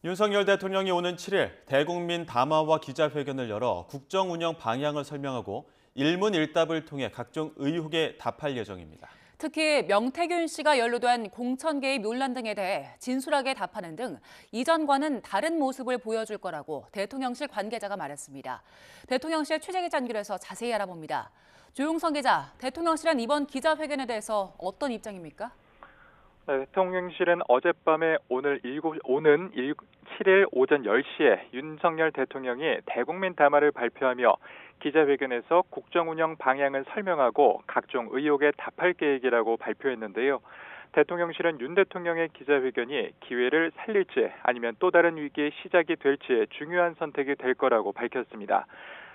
윤석열 대통령이 오는 7일 대국민 담화와 기자회견을 열어 국정 운영 방향을 설명하고 일문일답을 통해 각종 의혹에 답할 예정입니다. 특히 명태균 씨가 연루된 공천 개입 논란 등에 대해 진솔하게 답하는 등 이전과는 다른 모습을 보여줄 거라고 대통령실 관계자가 말했습니다. 대통령실 취재기자 연결해서 자세히 알아봅니다. 조용성 기자, 대통령실은 이번 기자회견에 대해서 어떤 입장입니까? 네, 대통령실은 어젯밤에 오는 7일 오전 10시에 윤석열 대통령이 대국민 담화를 발표하며 기자회견에서 국정 운영 방향을 설명하고 각종 의혹에 답할 계획이라고 발표했는데요. 대통령실은 윤 대통령의 기자회견이 기회를 살릴지 아니면 또 다른 위기의 시작이 될지 중요한 선택이 될 거라고 밝혔습니다.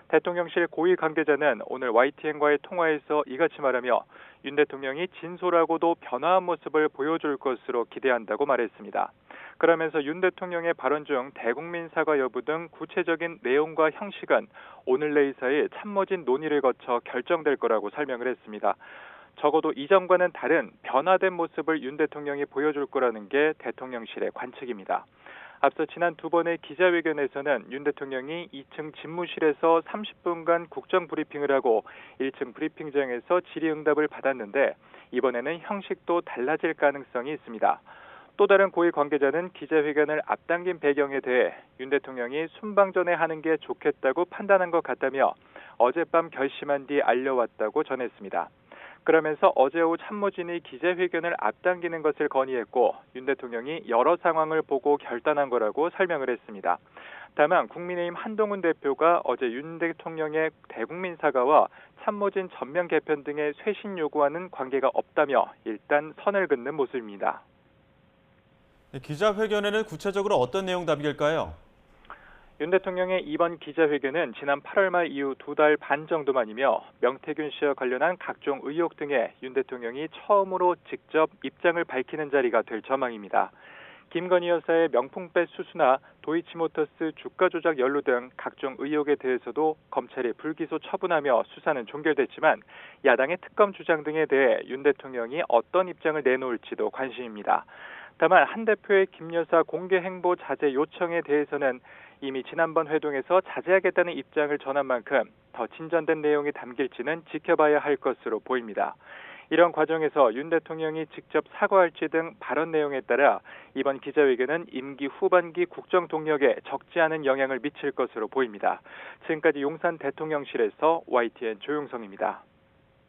대통령실 고위 관계자는 오늘 YTN과의 통화에서 이같이 말하며 윤 대통령이 진솔하고도 변화한 모습을 보여줄 것으로 기대한다고 말했습니다. 그러면서 윤 대통령의 발언 중 대국민 사과 여부 등 구체적인 내용과 형식은 오늘 내일 사이 참모진 논의를 거쳐 결정될 거라고 설명을 했습니다. 적어도 이전과는 다른 변화된 모습을 윤 대통령이 보여줄 거라는 게 대통령실의 관측입니다. 앞서 지난 두 번의 기자회견에서는 윤 대통령이 2층 집무실에서 30분간 국정 브리핑을 하고 1층 브리핑장에서 질의응답을 받았는데 이번에는 형식도 달라질 가능성이 있습니다. 또 다른 고위 관계자는 기자회견을 앞당긴 배경에 대해 윤 대통령이 순방전에 하는 게 좋겠다고 판단한 것 같다며 어젯밤 결심한 뒤 알려왔다고 전했습니다. 그러면서 어제 오후 참모진이 기자회견을 앞당기는 것을 건의했고 윤 대통령이 여러 상황을 보고 결단한 거라고 설명을 했습니다. 다만 국민의힘 한동훈 대표가 어제 윤 대통령의 대국민 사과와 참모진 전면 개편 등의 쇄신 요구와는 관계가 없다며 일단 선을 긋는 모습입니다. 기자회견에는 구체적으로 어떤 내용 담길까요? 윤 대통령의 이번 기자회견은 지난 8월 말 이후 2달 반 정도만이며 명태균 씨와 관련한 각종 의혹 등에 윤 대통령이 처음으로 직접 입장을 밝히는 자리가 될 전망입니다. 김건희 여사의 명품백 수수나 도이치모터스 주가 조작 연루 등 각종 의혹에 대해서도 검찰이 불기소 처분하며 수사는 종결됐지만 야당의 특검 주장 등에 대해 윤 대통령이 어떤 입장을 내놓을지도 관심입니다. 다만 한 대표의 김 여사 공개 행보 자제 요청에 대해서는 이미 지난번 회동에서 자제하겠다는 입장을 전한 만큼 더 진전된 내용이 담길지는 지켜봐야 할 것으로 보입니다. 이런 과정에서 윤 대통령이 직접 사과할지 등 발언 내용에 따라 이번 기자회견은 임기 후반기 국정 동력에 적지 않은 영향을 미칠 것으로 보입니다. 지금까지 용산 대통령실에서 YTN 조용성입니다.